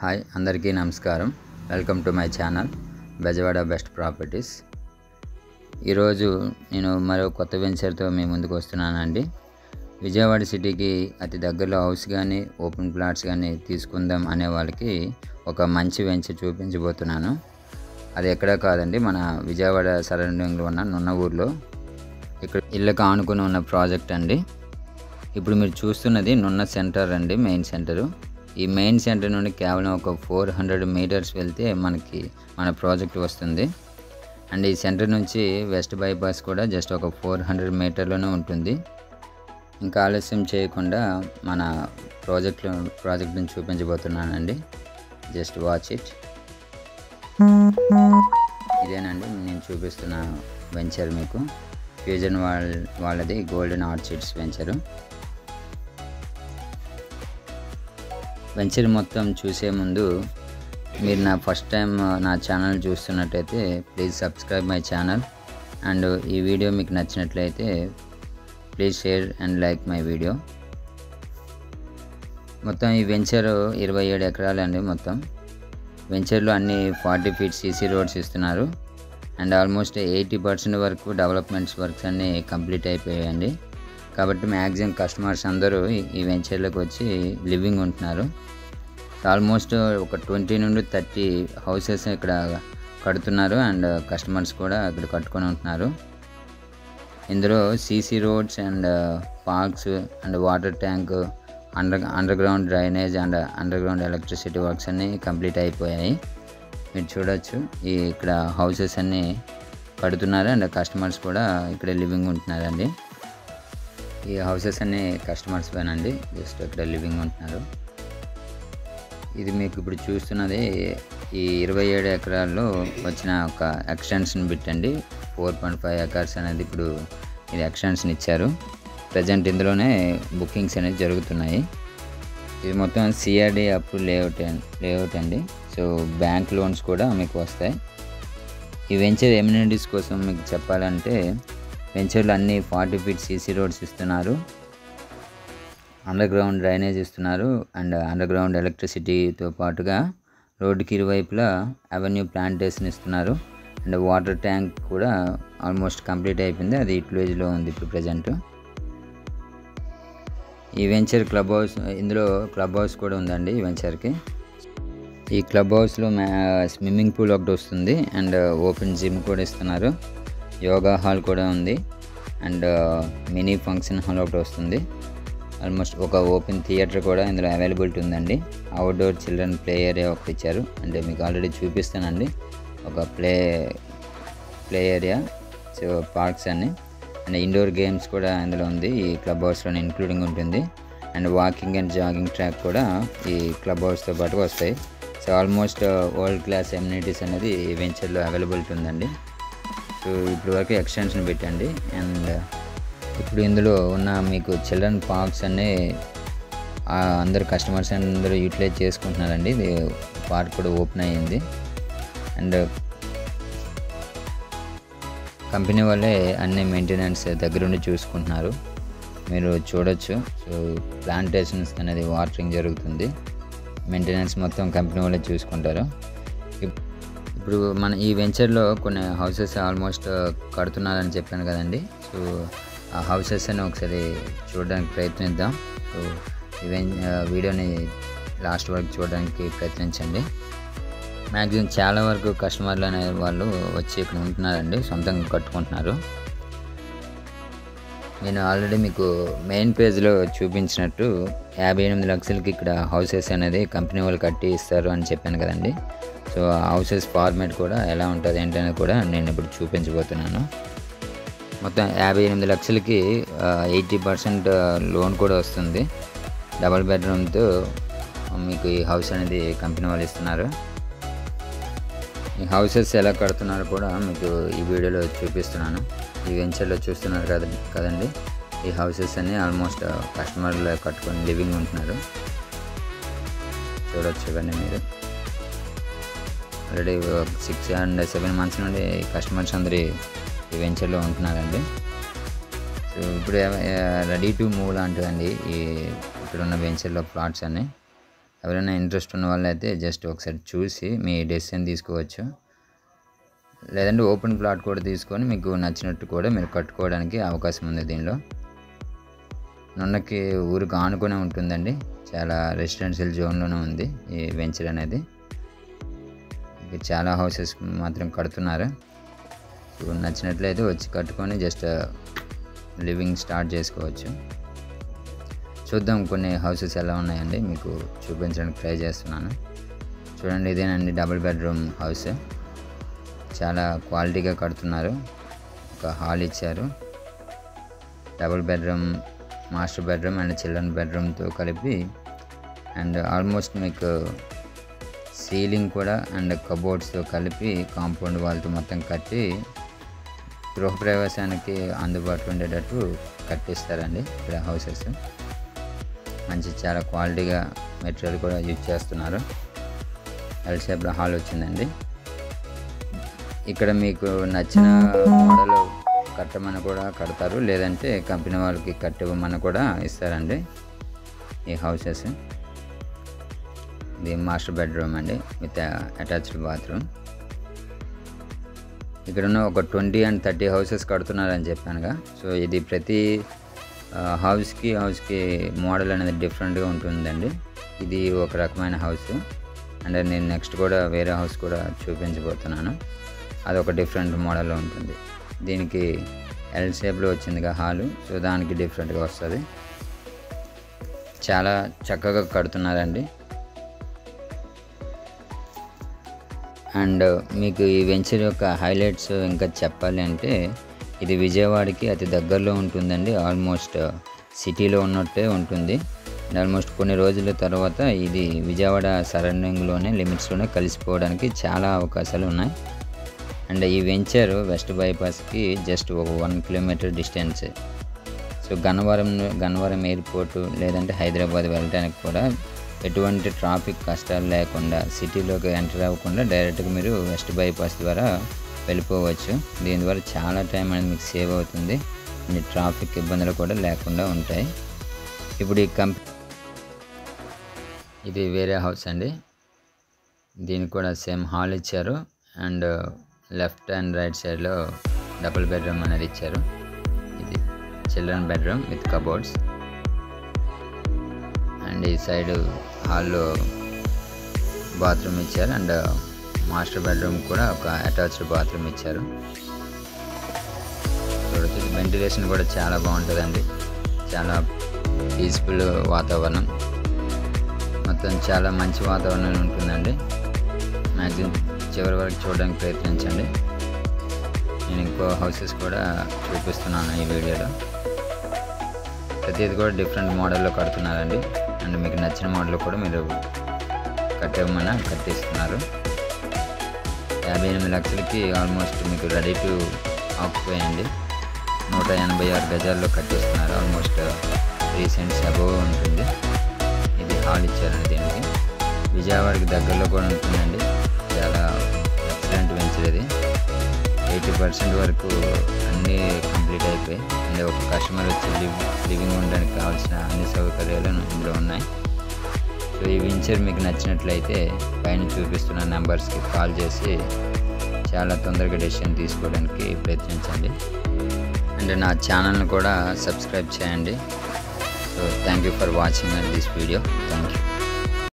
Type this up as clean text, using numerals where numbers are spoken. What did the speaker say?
Hi అందరికీ నమస్కారం. Welcome to my channel Bezawada best properties. ఈరోజు నేను మరో కొత్త వెంచర్తో మీ ముందుకు వస్తున్నానండి. విజయవాడ సిటీకి అతి దగ్గరలో హౌస్ కానీ ఓపెన్ ప్లాట్స్ కానీ తీసుకుందాం అనే వాళ్ళకి ఒక మంచి వెంచర్ చూపించబోతున్నాను. అది ఎక్కడా కాదండి, మన విజయవాడ సరౌండింగ్లో ఉన్న నున్న ఊర్లో ఇక్కడ ఇళ్ళకు ఆనుకుని ఉన్న ప్రాజెక్ట్ అండి. ఇప్పుడు మీరు చూస్తున్నది నున్న సెంటర్ అండి, మెయిన్ సెంటరు. ఈ మెయిన్ సెంటర్ నుండి కేవలం ఒక 400 మీటర్స్ వెళ్తే మనకి మన ప్రాజెక్ట్ వస్తుంది. అండ్ ఈ సెంటర్ నుంచి వెస్ట్ బైపాస్ కూడా జస్ట్ ఒక 400 మీటర్లోనే ఉంటుంది. ఇంకా ఆలస్యం చేయకుండా మన ప్రాజెక్ట్ని చూపించబోతున్నానండి. Just watch it. ఇదేనండి నేను చూపిస్తున్న వెంచర్ మీకు. ఫ్యూజన్ వాళ్ళది గోల్డెన్ ఆర్చిడ్స్ వెంచరు. వెంచర్ మొత్తం చూసే ముందు మీరు నా ఫస్ట్ టైం నా ఛానల్ చూస్తున్నట్టయితే please subscribe my channel. And ఈ వీడియో మీకు నచ్చినట్లయితే please share and like my video. మొత్తం ఈ వెంచర్ 27 ఎకరాలు అండి. మొత్తం వెంచర్లో అన్ని 40 ఫీట్ సీసీ రోడ్స్ ఇస్తున్నారు. అండ్ ఆల్మోస్ట్ 80% వరకు డెవలప్మెంట్స్ వర్క్స్ అన్నీ కంప్లీట్ అయిపోయాయండి. కాబట్టి మ్యాక్సిమం కస్టమర్స్ అందరూ ఈ వెంచర్లోకి వచ్చి లివింగ్ ఉంటున్నారు. ఆల్మోస్ట్ ఒక 20 నుండి 30 హౌసెస్ ఇక్కడ కడుతున్నారు. అండ్ కస్టమర్స్ కూడా ఇక్కడ కట్టుకొని ఉంటున్నారు. ఇందులో CC roads and parks and water tank, under ground drainage and under ground electricity works అన్నీ కంప్లీట్ అయిపోయాయి. మీరు చూడొచ్చు ఇక్కడ హౌసెస్ అన్నీ కడుతున్నారు. అండ్ కస్టమర్స్ కూడా ఇక్కడ లివింగ్ ఉంటున్నారండి. ఈ హౌసెస్ అన్నీ కస్టమర్స్ పైనండి, జస్ట్ ఇక్కడ లివింగ్ ఉంటున్నారు. ఇది మీకు ఇప్పుడు చూస్తున్నది ఈ 27 ఎకరాల్లో వచ్చిన ఒక ఎక్స్టెన్షన్ బిట్ అండి. 4.5 ఎకర్స్ అనేది ఇప్పుడు ఇది ఎక్స్టెన్షన్ ఇచ్చారు. ప్రజెంట్ ఇందులోనే బుకింగ్స్ అనేది జరుగుతున్నాయి. ఇది మొత్తం సిఆర్డి అప్రూవ్ లేఅవుట్ అండి. సో బ్యాంక్ లోన్స్ కూడా మీకు వస్తాయి. ఈ వెంచర్ ఎమ్యూనిటీస్ కోసం మీకు చెప్పాలంటే వెంచర్లో అన్ని 40 ఫీట్ సీసీ రోడ్స్ ఇస్తున్నారు, అండర్ గ్రౌండ్ డ్రైనేజ్ ఇస్తున్నారు, అండ్ అండర్ గ్రౌండ్ ఎలక్ట్రిసిటీతో పాటుగా రోడ్డుకి ఇరువైపులా అవెన్యూ ప్లాంటేషన్ ఇస్తున్నారు. అండ్ వాటర్ ట్యాంక్ కూడా ఆల్మోస్ట్ కంప్లీట్ అయిపోయింది, అది యూటిలైజ్లో ఉంది ఇప్పుడు ప్రజెంట్. ఈ వెంచర్ క్లబ్ హౌస్, ఇందులో క్లబ్ హౌస్ కూడా ఉందండి ఈ వెంచర్కి. ఈ క్లబ్ హౌస్లో స్విమ్మింగ్ పూల్ ఒకటి వస్తుంది, అండ్ ఓపెన్ జిమ్ కూడా ఇస్తున్నారు, యోగా హాల్ కూడా ఉంది, అండ్ మినీ ఫంక్షన్ హాల్ ఒకటి వస్తుంది. ఆల్మోస్ట్ ఒక ఓపెన్ థియేటర్ కూడా ఇందులో అవైలబిలిటీ ఉందండి. అవుట్డోర్ చిల్డ్రన్ ప్లే ఏరియా ఒకటి ఇచ్చారు. అంటే మీకు ఆల్రెడీ చూపిస్తానండి ఒక ప్లే ఏరియా, సో పార్క్స్ అన్నీ. అండ్ ఇండోర్ గేమ్స్ కూడా ఇందులో ఉంది, ఈ క్లబ్ హౌస్లోనే ఇంక్లూడింగ్ ఉంటుంది. And walking and jogging track కూడా ఈ క్లబ్ హౌస్తో పాటు వస్తాయి. So almost world class amenities అనేది ఈ వెంచర్లో అవైలబిలిటీ ఉందండి. సో ఇప్పుడు వరకు ఎక్స్టెన్షన్ పెట్టండి. అండ్ ఇప్పుడు ఇందులో ఉన్న మీకు చిల్డ్రన్ పార్క్స్ అన్నీ అందరు కస్టమర్స్ అందరూ యూటిలైజ్ చేసుకుంటున్నారండి. ఇది పార్క్ కూడా ఓపెన్ అయ్యింది. అండ్ కంపెనీ వాళ్ళే అన్ని మెయింటెనెన్స్ దగ్గరుండి చూసుకుంటున్నారు, మీరు చూడొచ్చు. సో ప్లాంటేషన్స్ అనేది వాటరింగ్ జరుగుతుంది, మెయింటెనెన్స్ మొత్తం కంపెనీ వాళ్ళే చూసుకుంటారు. ఇప్పుడు మన ఈ వెంచర్లో కొన్ని హౌసెస్ ఆల్మోస్ట్ కడుతున్నారని చెప్పాను కదండి. సో ఆ హౌసెస్ అని ఒకసారి చూడడానికి ప్రయత్నిద్దాం. సో వీడియోని లాస్ట్ వరకు చూడడానికి ప్రయత్నించండి. మ్యాక్సిమం చాలా వరకు కస్టమర్లు అనే వాళ్ళు వచ్చి ఇక్కడ ఉంటున్నారండి, సొంతంగా కట్టుకుంటున్నారు. నేను ఆల్రెడీ మీకు మెయిన్ పేజ్లో చూపించినట్టు 58 లక్షలకి ఇక్కడ హౌసెస్ అనేది కంపెనీ వాళ్ళు కట్టి ఇస్తారు అని చెప్పాను కదండి. సో ఆ హౌసెస్ ఫార్మేట్ కూడా ఎలా ఉంటుంది ఏంటనేది కూడా నేను ఇప్పుడు చూపించబోతున్నాను. మొత్తం 58 లక్షలకి 80% లోన్ కూడా వస్తుంది. డబల్ బెడ్రూమ్తో మీకు ఈ హౌస్ అనేది కంపెనీ వాళ్ళు ఇస్తున్నారు. ఈ హౌసెస్ ఎలా కడుతున్నారో కూడా మీకు ఈ వీడియోలో చూపిస్తున్నాను. ఈ వెంచర్లో చూస్తున్నారు కదండి, ఈ హౌసెస్ అన్నీ ఆల్మోస్ట్ కస్టమర్లు కట్టుకొని లివింగ్ ఉంటున్నారు. చూడొచ్చు ఇవన్నీ మీరు. ఆల్రెడీ 6 and 7 months నుండి కస్టమర్స్ అందరూ ఈ వెంచర్లో ఉంటున్నారండి. సో ఇప్పుడు రెడీ టు మూవ్ లాంటిదండి ఈ ఇక్కడున్న వెంచర్లో ప్లాట్స్ అన్నీ. ఎవరైనా ఇంట్రెస్ట్ ఉన్న వాళ్ళైతే జస్ట్ ఒకసారి చూసి మీ డెసిషన్ తీసుకోవచ్చు. లేదంటే ఓపెన్ ప్లాట్ కూడా తీసుకొని మీకు నచ్చినట్టు కూడా మీరు కట్టుకోవడానికి అవకాశం ఉంది. దీనిలో నున్నకి ఊరికి ఆనుకునే ఉంటుందండి. చాలా రెసిడెన్షియల్ జోన్లోనే ఉంది ఈ వెంచర్ అనేది. చాలా హౌసెస్ మాత్రం కడుతున్నారు. సో నచ్చినట్లయితే వచ్చి కట్టుకొని జస్ట్ లివింగ్ స్టార్ట్ చేసుకోవచ్చు. చూద్దాం కొన్ని హౌసెస్ ఎలా ఉన్నాయండి, మీకు చూపించడానికి ట్రై చేస్తున్నాను. చూడండి, ఇదేనండి డబుల్ బెడ్రూమ్ హౌస్. చాలా క్వాలిటీగా కడుతున్నారు. ఒక హాల్ ఇచ్చారు. Double bedroom, master bedroom and children బెడ్రూమ్తో కలిపి, అండ్ ఆల్మోస్ట్ మీకు సీలింగ్ కూడా అండ్ కబోర్డ్స్తో కలిపి కాంపౌండ్ వాల్తో మొత్తం కట్టి గృహప్రవేశానికి అందుబాటులో ఉండేటట్టు కట్టిస్తారండి ఇక్కడ హౌసెస్. మంచి చాలా క్వాలిటీగా మెటీరియల్ కూడా యూజ్ చేస్తున్నారు. ఎల్ షేప్లో హాల్ వచ్చిందండి. ఇక్కడ మీకు నచ్చిన మోడల్ కట్టమని కూడా కడతారు, లేదంటే కంపెనీ వాళ్ళకి కట్టివ్వమని కూడా ఇస్తారండి ఈ హౌసెస్. ఇది మాస్టర్ బెడ్రూమ్ అండి విత్ అటాచ్డ్ బాత్రూమ్. ఇక్కడ ఉన్న ఒక 20 and 30 హౌసెస్ కడుతున్నారని చెప్పానుగా. సో ఇది ప్రతి హౌస్కి మోడల్ అనేది డిఫరెంట్గా ఉంటుందండి. ఇది ఒక రకమైన హౌస్, అండ్ నేను నెక్స్ట్ కూడా వేరే హౌస్ కూడా చూపించబోతున్నాను. అది ఒక డిఫరెంట్ మోడల్లో ఉంటుంది. దీనికి ఎల్ షేప్లో వచ్చిందిగా హాలు, సో దానికి డిఫరెంట్గా వస్తుంది. చాలా చక్కగా కడుతున్నారండి. అండ్ మీకు ఈ వెంచర్ యొక్క హైలైట్స్ ఇంకా చెప్పాలి అంటే, ఇది విజయవాడకి అతి దగ్గరలో ఉంటుందండి. ఆల్మోస్ట్ సిటీలో ఉన్నట్టే ఉంటుంది. అండ్ ఆల్మోస్ట్ కొన్ని రోజుల తర్వాత ఇది విజయవాడ సరౌండింగ్లోనే లిమిట్స్లోనే కలిసిపోవడానికి చాలా అవకాశాలు ఉన్నాయి. అండ్ ఈ వెంచర్ వెస్ట్ బైపాస్కి జస్ట్ ఒక 1 kilometer distance. So Gannavaram airport లేదంటే హైదరాబాద్ వెళ్ళడానికి కూడా ఎటువంటి ట్రాఫిక్ కష్టాలు లేకుండా, సిటీలోకి ఎంటర్ అవ్వకుండా డైరెక్ట్గా మీరు వెస్ట్ బైపాస్ ద్వారా వెళ్ళిపోవచ్చు. దీని ద్వారా చాలా టైం అనేది మీకు సేవ్ అవుతుంది. అండ్ ట్రాఫిక్ ఇబ్బందులు కూడా లేకుండా ఉంటాయి. ఇప్పుడు ఇది వేరే హౌస్ అండి. దీనికి కూడా సేమ్ హాల్ ఇచ్చారు, అండ్ లెఫ్ట్ అండ్ రైట్ సైడ్లో డబుల్ బెడ్రూమ్ అనేది ఇచ్చారు. ఇది children bedroom with cupboards. And ఈ సైడ్ హాల్లో బాత్రూమ్ ఇచ్చారు, అండ్ మాస్టర్ బెడ్రూమ్ కూడా ఒక అటాచ్డ్ బాత్రూమ్ ఇచ్చారు. చూడొచ్చు, వెంటిలేషన్ కూడా చాలా బాగుంటుందండి. చాలా పీస్ఫుల్ వాతావరణం, మొత్తం చాలా మంచి వాతావరణం ఉంటుందండి. మ్యాక్సిమం చివరి వరకు చూడడానికి ప్రయత్నించండి. నేను ఇంకో హౌసెస్ కూడా చూపిస్తున్నాను ఈ వీడియోలో. ప్రతిది కూడా డిఫరెంట్ మోడల్లో కడుతున్నారండి. అండ్ మీకు నచ్చిన మోడల్ కూడా మీరు కట్టేమన్నా కట్టిస్తున్నారు. 58 లక్షలకి ఆల్మోస్ట్ మీకు రెడీ టు ఆక్యుపై అండి. 186 గజాల్లో కట్టిస్తున్నారు. ఆల్మోస్ట్ 3 cents అబోవ్ ఉంటుంది. ఇది హాల్ ఇచ్చారండి. దీనికి విజయవాడకి దగ్గరలో కూడా ఉంటుందండి. చాలా ఎక్సలెంట్ వెంచర్ ఇది. 80% వరకు అన్నీ కంప్లీట్ అయిపోయి, అండ్ ఒక కస్టమర్ వచ్చి లివింగ్ ఉండడానికి కావాల్సిన అన్ని సౌకర్యాలు ఇందులో ఉన్నాయి. సో ఈ వెంచర్ మీకు నచ్చినట్లయితే పైన చూపిస్తున్న నెంబర్స్కి కాల్ చేసి చాలా తొందరగా డెసిషన్ తీసుకోవడానికి ప్రయత్నించండి. అండ్ నా ఛానల్ని కూడా సబ్స్క్రైబ్ చేయండి. So thank you for watching this video. Thank you.